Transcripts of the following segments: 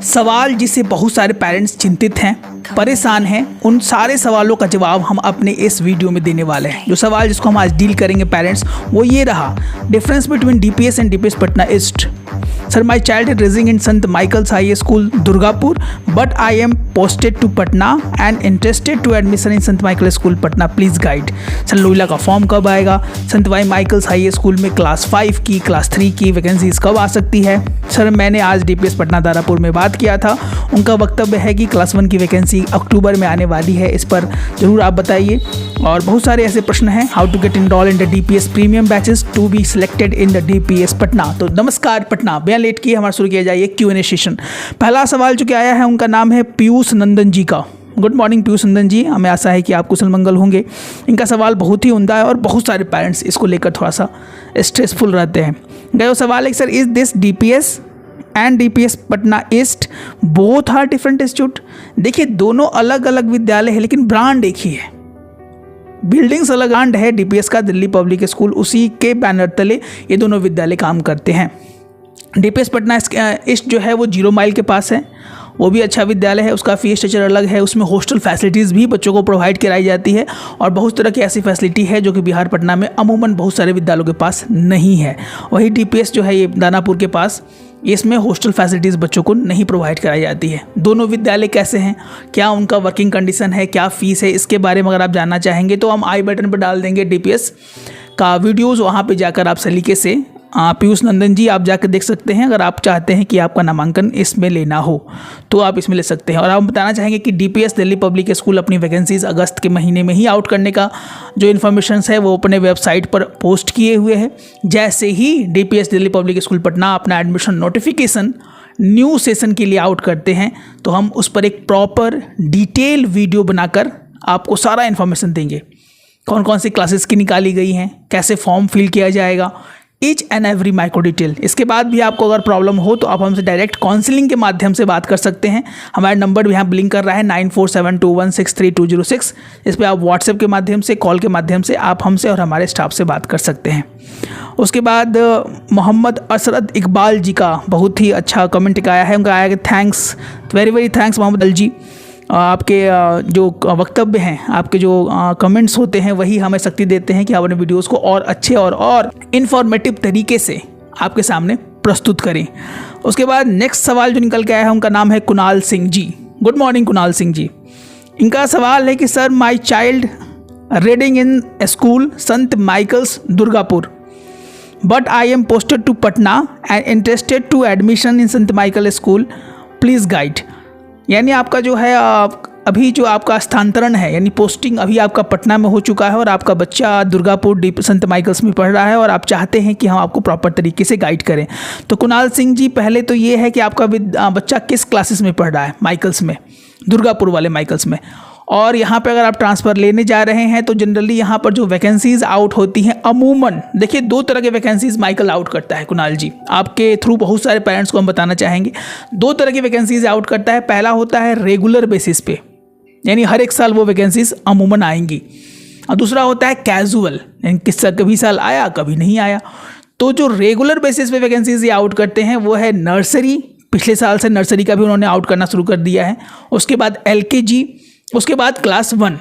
सवाल जिससे बहुत सारे पेरेंट्स चिंतित हैं, परेशान हैं, उन सारे सवालों का जवाब हम अपने इस वीडियो में देने वाले हैं। जो सवाल जिसको हम आज डील करेंगे पेरेंट्स, वो ये रहा, difference between DPS and DPS Patna East. Sir, my child is raising in Saint Michael's High School Durgapur, but I am posted to Patna and interested to admission in Saint Michael School Patna, please guide. Sir, Loyola का form कब आएगा? Saint Michael's High School में class 5 की, class 3 की vacancies कब आ सकती है? Sir, मैंने आज डीपीएस पटना दारापुर में बात किया था, उनका वक्तव्य है कि क्लास 1 की वैकेंसी अक्टूबर में आने वाली है, इस पर जरूर आप बताइए। और बहुत सारे ऐसे प्रश्न हैं, how to get enrol in the DPS premium batches to be selected in the DPS Patna. तो नमस्कार पटना, बिना लेट किए हमारा शुरू किया जाइए Q&A सेशन। पहला सवाल जो कि आया है, उनका नाम है पीयूष नंदन जी का। गुड मॉर्निंग पीयूष नंदन जी, हमें आशा है कि आप कुशल मंगल होंगे। इनका सवाल बहुत ही उम्दा है और बहुत सारे पेरेंट्स इसको लेकर थोड़ा सा स्ट्रेसफुल रहते हैं। गया सवाल है, sir, is this DPS and DPS Patna east both are different institute? देखिए, दोनों अलग अलग विद्यालय है, लेकिन ब्रांड एक ही है, बिल्डिंग्स अलग। ब्रांड है डीपीएस का दिल्ली पब्लिक स्कूल, उसी के बैनर तले ये दोनों विद्यालय काम करते हैं। डीपीएस पटना ईस्ट जो है वो 0 माइल के पास है, वो भी अच्छा विद्यालय है, उसका फीस स्ट्रक्चर अलग है, उसमें हॉस्टल फैसिलिटीज़ भी बच्चों को प्रोवाइड कराई जाती है और बहुत तरह की ऐसी फैसिलिटी है जो कि बिहार पटना में अमूमन बहुत सारे विद्यालयों के पास नहीं है। वही डीपीएस जो है ये दानापुर के पास, इसमें हॉस्टल फैसिलिटीज़ बच्चों को नहीं प्रोवाइड कराई जाती है। दोनों विद्यालय कैसे हैं, क्या उनका वर्किंग कंडीशन है, क्या फ़ीस है, इसके बारे में अगर आप जानना चाहेंगे तो हम आई बटन पर डाल देंगे डीपीएस का वीडियोज़, वहाँ पर जाकर आप सलीके से पीयूष नंदन जी आप जाकर देख सकते हैं। अगर आप चाहते हैं कि आपका नामांकन इसमें लेना हो तो आप इसमें ले सकते हैं। और आप बताना चाहेंगे कि डीपीएस दिल्ली पब्लिक स्कूल अपनी वैकेंसीज अगस्त के महीने में ही आउट करने का जो इन्फॉर्मेशन है वो अपने वेबसाइट पर पोस्ट किए हुए हैं। जैसे ही DPS Delhi Public School Patna अपना एडमिशन नोटिफिकेशन न्यू सेशन के लिए आउट करते हैं तो हम उस पर एक प्रॉपर डिटेल वीडियो बनाकर आपको सारा इन्फॉर्मेशन देंगे। कौन कौन सी क्लासेस की निकाली गई हैं, कैसे फॉर्म फिल किया जाएगा, each and every micro detail. इसके बाद भी आपको अगर प्रॉब्लम हो तो आप हमसे डायरेक्ट काउंसलिंग के माध्यम से बात कर सकते हैं। हमारा नंबर भी यहाँ ब्लिंक कर रहा है 9472163206। इस पर आप व्हाट्सएप के माध्यम से, कॉल के माध्यम से आप हमसे और हमारे स्टाफ से बात कर सकते हैं। उसके बाद मोहम्मद असरद इकबाल जी का बहुत ही अच्छा कमेंट आया है, उनका आया कि thanks, very very thanks Mohammad अल जी। आपके जो वक्तव्य हैं, आपके जो कमेंट्स होते हैं वही हमें शक्ति देते हैं कि आप अपने वीडियोस को और अच्छे और इन्फॉर्मेटिव तरीके से आपके सामने प्रस्तुत करें। उसके बाद नेक्स्ट सवाल जो निकल के आया है, उनका नाम है कुणाल सिंह जी। Good morning Kunal Singh ji. इनका सवाल है कि sir, my child reading in school Saint Michael's Durgapur, but I am posted to Patna and interested to admission in Saint Michael school, please guide. यानी आपका जो है अभी जो आपका स्थानांतरण है, यानी पोस्टिंग अभी आपका पटना में हो चुका है और आपका बच्चा दुर्गापुर संत माइकल्स में पढ़ रहा है और आप चाहते हैं कि हम आपको प्रॉपर तरीके से गाइड करें। तो कुणाल सिंह जी, पहले तो ये है कि आपका बच्चा किस क्लासेस में पढ़ रहा है? माइकल्स में, दुर्गापुर वाले माइकल्स में। और यहाँ पे अगर आप ट्रांसफ़र लेने जा रहे हैं तो जनरली यहाँ पर जो वैकेंसीज़ आउट होती हैं, अमूमन देखिए 2 तरह के वैकेंसीज़ माइकल आउट करता है। कुणाल जी, आपके थ्रू बहुत सारे पेरेंट्स को हम बताना चाहेंगे, 2 तरह की वैकेंसीज़ आउट करता है। पहला होता है रेगुलर बेसिस पे, यानी हर एक साल वो वैकेंसीज़ अमूमन आएंगी, और दूसरा होता है कैजुअल, यानी कभी साल आया कभी नहीं आया। तो जो रेगुलर बेसिस पे वैकेंसीज़ ये आउट करते हैं वो है नर्सरी, पिछले साल से नर्सरी का भी उन्होंने आउट करना शुरू कर दिया है। उसके बाद LKG, उसके बाद क्लास 1,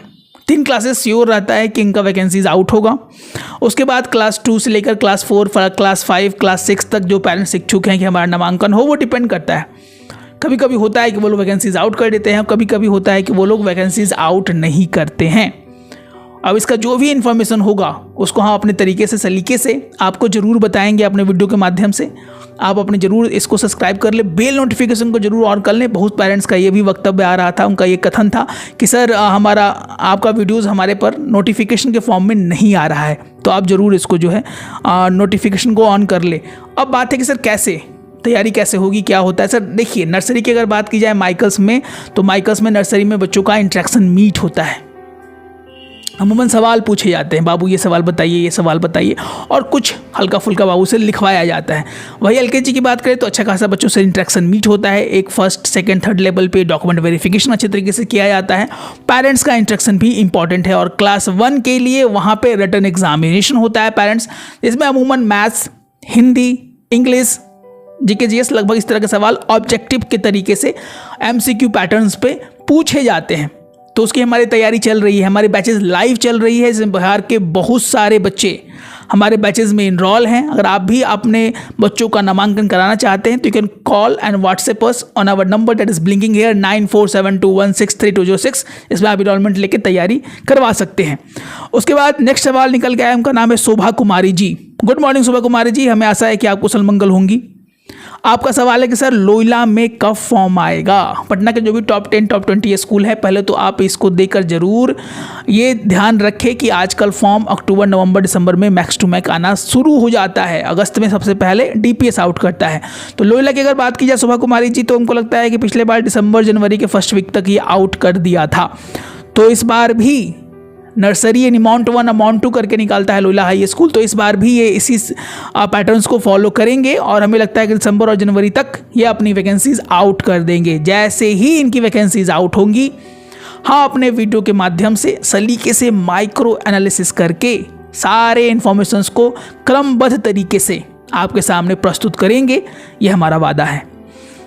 3 क्लासेस श्योर रहता है कि इनका वैकेंसीज आउट होगा। उसके बाद क्लास 2 से लेकर क्लास 4, क्लास 5, क्लास 6 तक जो पेरेंट्स इच्छुक हैं कि हमारा नामांकन हो, वो डिपेंड करता है। कभी कभी होता है कि वो लोग वैकेंसीज आउट कर देते हैं, कभी कभी होता है कि वो लोग वैकेंसीज आउट नहीं करते हैं। अब इसका जो भी इन्फॉर्मेशन होगा उसको हम अपने तरीके से, सलीके से आपको ज़रूर बताएंगे अपने वीडियो के माध्यम से। आप अपने ज़रूर इसको सब्सक्राइब कर ले, बेल नोटिफिकेशन को जरूर ऑन कर लें। बहुत पेरेंट्स का ये भी वक्तव्य आ रहा था, उनका ये कथन था कि सर हमारा आपका वीडियोज़ हमारे पर नोटिफिकेशन के फॉर्म में नहीं आ रहा है, तो आप ज़रूर इसको जो है नोटिफिकेशन को ऑन कर ले। अब बात है कि सर कैसे तैयारी कैसे होगी, क्या होता है? सर देखिए, नर्सरी की अगर बात की जाए माइकल्स में, तो माइकल्स में नर्सरी में बच्चों का इंटरेक्शन मीट होता है। अमूमन सवाल पूछे जाते हैं, बाबू ये सवाल बताइए, ये सवाल बताइए, और कुछ हल्का फुल्का बाबू से लिखवाया जाता है। वही LKG की बात करें तो अच्छा खासा बच्चों से इंटरेक्शन मीट होता है। एक फर्स्ट, सेकंड, थर्ड लेवल पे डॉक्यूमेंट वेरिफिकेशन अच्छे तरीके से किया जाता है। पेरेंट्स का इंटरेक्शन भी इंपॉर्टेंट है। और क्लास 1 के लिए वहाँ पर रिटन एग्जामिनेशन होता है पेरेंट्स, इसमें अमूमन maths, Hindi, English, GK GS लगभग इस तरह के सवाल ऑब्जेक्टिव के तरीके से एमसीक्यू पैटर्न्स पे पूछे जाते हैं। तो उसकी हमारी तैयारी चल रही है, हमारी बैचेस लाइव चल रही है। इसमें बिहार के बहुत सारे बच्चे हमारे बैचेस में इनरोल हैं। अगर आप भी अपने बच्चों का नामांकन कराना चाहते हैं तो you can call and WhatsApp us on our number that is blinking here 9472163206। इसमें आप इनरोलमेंट लेके तैयारी करवा सकते हैं। उसके बाद नेक्स्ट सवाल निकल गया है, उनका नाम है शोभा कुमारी जी। गुड मॉर्निंग शोभा कुमारी जी, हमें आशा है कि आप कुशल मंगल होंगी। आपका सवाल है कि सर लोयला में कब फॉर्म आएगा। पटना के जो भी टॉप 10 टॉप 20 स्कूल है, पहले तो आप इसको देकर जरूर ये ध्यान रखें कि आजकल फॉर्म अक्टूबर नवंबर दिसंबर में मैक्स टू मैक आना शुरू हो जाता है। अगस्त में सबसे पहले डीपीएस आउट करता है। तो लोयला की अगर बात की जाए शोभा कुमारी जी, तो हमको लगता है कि पिछले बार दिसंबर जनवरी के फर्स्ट वीक तक ये आउट कर दिया था। तो इस बार भी नर्सरी अमाउंट 1 अमाउंट 2 करके निकालता है लोयला हाई स्कूल। तो इस बार भी ये इसी पैटर्न्स को फॉलो करेंगे और हमें लगता है कि दिसंबर और जनवरी तक ये अपनी वैकेंसीज आउट कर देंगे। जैसे ही इनकी वैकेंसीज आउट होंगी, हाँ अपने वीडियो के माध्यम से सलीके से माइक्रो एनालिसिस करके सारे इन्फॉर्मेशंस को क्रमबद्ध तरीके से आपके सामने प्रस्तुत करेंगे, ये हमारा वादा है।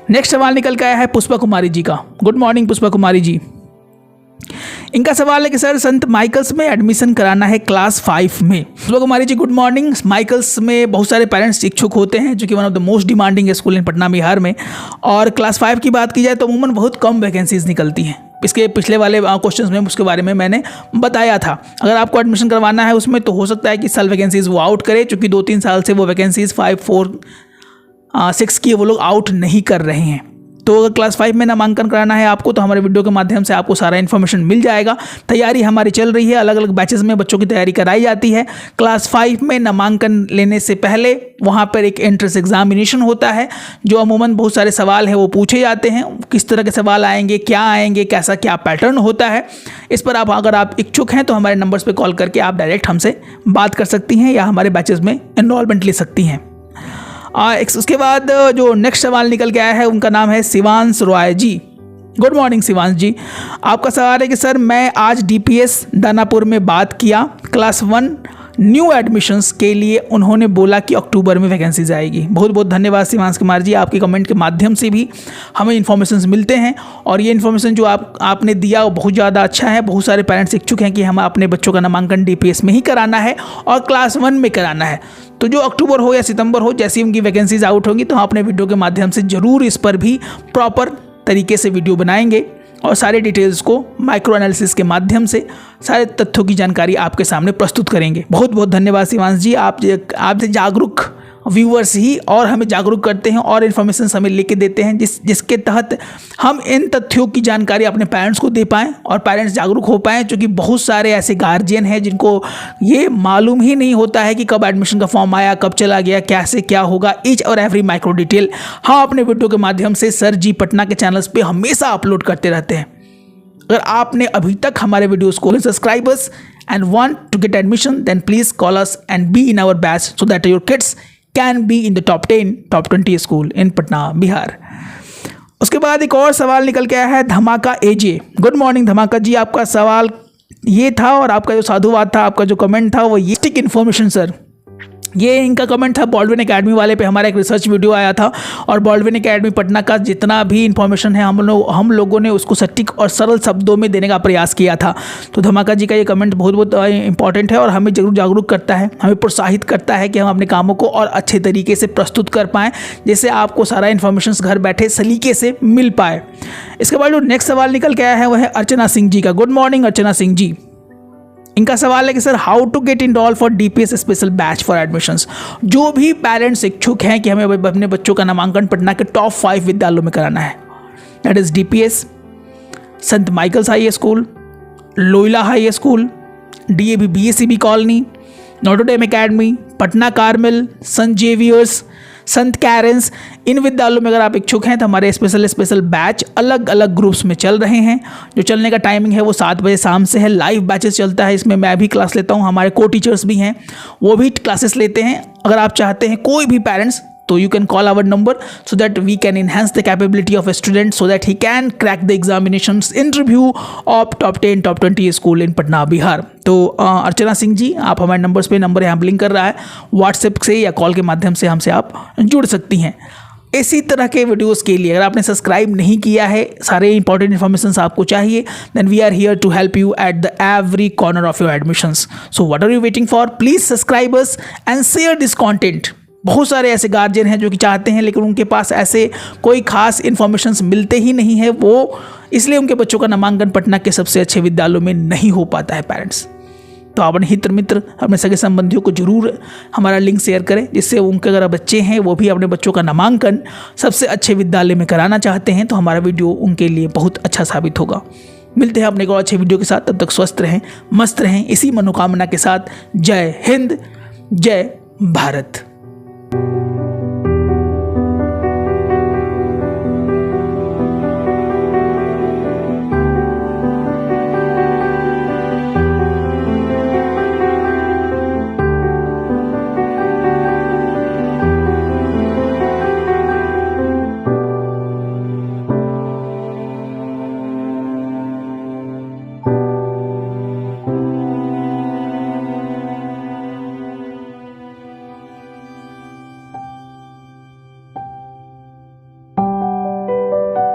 नेक्स्ट सवाल निकल के आया है पुष्पा कुमारी जी का। Good morning Pushpa Kumari ji. इनका सवाल है कि सर संत माइकल्स में एडमिशन कराना है क्लास 5 में। Pushpa Kumari ji good morning. Michaels में बहुत सारे पेरेंट्स इच्छुक होते हैं, जो कि one of the most demanding school in Patna Bihar में। और क्लास 5 की बात की जाए तो अमूमन बहुत कम वैकेंसीज निकलती हैं। इसके पिछले वाले क्वेश्चंस में उसके बारे में मैंने बताया था। अगर आपको एडमिशन करवाना है उसमें, तो हो सकता है कि साल वैकेंसीज वो आउट करे, चूँकि 2-3 साल से वो वैकेंसीज 5, 4, 6 की वो लोग आउट नहीं कर रहे हैं। तो अगर क्लास 5 में नामांकन कराना है आपको, तो हमारे वीडियो के माध्यम से आपको सारा इन्फॉर्मेशन मिल जाएगा। तैयारी हमारी चल रही है, अलग अलग बैचेस में बच्चों की तैयारी कराई जाती है। क्लास 5 में नामांकन लेने से पहले वहाँ पर एक एंट्रेंस एग्जामिनेशन होता है, जो अमूमन बहुत सारे सवाल हैं वो पूछे जाते हैं। किस तरह के सवाल आएंगे, क्या आएंगे, कैसा क्या पैटर्न होता है, इस पर अगर आप इच्छुक हैं तो हमारे नंबर्स पर कॉल करके आप डायरेक्ट हमसे बात कर सकती हैं या हमारे बैचेस में एनरोलमेंट ले सकती हैं। उसके बाद जो नेक्स्ट सवाल निकल के आया है, उनका नाम है शिवांश रॉय जी। गुड मॉर्निंग शिवांश जी। आपका सवाल है कि सर मैं आज डीपीएस दानापुर में बात किया, क्लास 1 न्यू एडमिशन्स के लिए उन्होंने बोला कि अक्टूबर में वैकेंसीज आएगी। बहुत बहुत धन्यवाद शिवांश कुमार जी, आपके कमेंट के माध्यम से भी हमें इन्फॉर्मेशन मिलते हैं और ये इन्फॉर्मेशन जो आपने दिया वो बहुत ज़्यादा अच्छा है। बहुत सारे पेरेंट्स इच्छुक हैं कि हम अपने बच्चों का नामांकन डीपीएस में ही कराना है और क्लास 1 में कराना है। तो जो अक्टूबर हो या सितंबर हो, जैसी उनकी वैकेंसीज आउट होंगी तो हम अपने वीडियो के माध्यम से ज़रूर इस पर भी प्रॉपर तरीके से वीडियो बनाएंगे और सारे डिटेल्स को माइक्रो एनालिसिस के माध्यम से सारे तथ्यों की जानकारी आपके सामने प्रस्तुत करेंगे। बहुत बहुत धन्यवाद शिवांश जी, आपसे जागरूक व्यूअर्स ही और हमें जागरूक करते हैं और इन्फॉर्मेशन हमें लेके देते हैं, जिसके तहत हम इन तथ्यों की जानकारी अपने पेरेंट्स को दे पाएँ और पेरेंट्स जागरूक हो पाएँ। क्योंकि बहुत सारे ऐसे गार्जियन हैं जिनको ये मालूम ही नहीं होता है कि कब एडमिशन का फॉर्म आया, कब चला गया, कैसे क्या होगा, ईच और एवरी माइक्रो डिटेल हम अपने वीडियो के माध्यम से सर जी पटना के चैनल्स पर हमेशा अपलोड करते रहते हैं। अगर आपने अभी तक हमारे वीडियोस को subscribers and want to get admission, then please call us and be in our batch so that your kids can be in the top 10 top 20 school in Patna Bihar. उसके बाद एक और सवाल निकल के आया है धमाका एजे। गुड मॉर्निंग धमाका जी, आपका सवाल ये था और आपका जो साधुवाद था, आपका जो कमेंट था वो ये स्टिक इन्फॉर्मेशन सर। ये इनका कमेंट था बॉल्डविन एकेडमी वाले पे, हमारा एक रिसर्च वीडियो आया था और बॉल्डविन एकेडमी पटना का जितना भी इन्फॉर्मेशन है हम लोगों ने उसको सटीक और सरल शब्दों में देने का प्रयास किया था। तो धमाका जी का ये कमेंट बहुत बहुत इंपॉर्टेंट है और हमें जरूर जागरूक करता है, हमें प्रोत्साहित करता है कि हम अपने कामों को और अच्छे तरीके से प्रस्तुत कर पाएँ, जिससे आपको सारा इन्फॉर्मेशन घर बैठे सलीके से मिल पाए। इसके बाद जो नेक्स्ट सवाल निकल के आया है वह है अर्चना सिंह जी का। Good morning Archana Singh ji. इनका सवाल है कि sir how to get enrol for DPS special batch for admissions. जो भी पेरेंट्स इच्छुक हैं कि हमें अपने बच्चों का नामांकन पटना के टॉप 5 विद्यालयों में कराना है, that is DPS, Saint Michael's High School, Loyola High School, DAV BSCB Colony, Notre Dame Academy, Patna Carmel, Saint Xavier's, Saint Karen's, इन विद्यालयों में अगर आप इच्छुक हैं तो हमारे स्पेशल बैच अलग अलग ग्रुप्स में चल रहे हैं। जो चलने का टाइमिंग है वो 7 बजे शाम से है, लाइव बैचेस चलता है। इसमें मैं भी क्लास लेता हूँ, हमारे को टीचर्स भी हैं वो भी क्लासेस लेते हैं। अगर आप चाहते हैं कोई भी पेरेंट्स, तो you can call our number so that we can enhance the capability of a student so that he can crack the examinations interview of top 10 top 20 school in Patna Bihar. तो अर्चना सिंह जी, आप हमारे नंबर्स पे, नंबर यहाँ blink कर रहा है, WhatsApp से या कॉल के माध्यम से हमसे आप जुड़ सकती हैं। इसी तरह के वीडियोस के लिए अगर आपने सब्सक्राइब नहीं किया है, सारे इंपॉर्टेंट इन्फॉर्मेशन आपको चाहिए, then we are here to help you at the every corner of your admissions. So what are you waiting for? Please subscribe us and share this content. बहुत सारे ऐसे गार्जियन हैं जो कि चाहते हैं लेकिन उनके पास ऐसे कोई खास इन्फॉर्मेशंस मिलते ही नहीं है, वो इसलिए उनके बच्चों का नामांकन पटना के सबसे अच्छे विद्यालयों में नहीं हो पाता है पेरेंट्स। तो अपने हित मित्र, अपने सगे संबंधियों को जरूर हमारा लिंक शेयर करें, जिससे उनके अगर बच्चे हैं वो भी अपने बच्चों का नामांकन सबसे अच्छे विद्यालय में कराना चाहते हैं तो हमारा वीडियो उनके लिए बहुत अच्छा साबित होगा। मिलते हैं अपने एक और अच्छे वीडियो के साथ, तब तक स्वस्थ रहें, मस्त रहें, इसी मनोकामना के साथ। जय हिंद, जय भारत।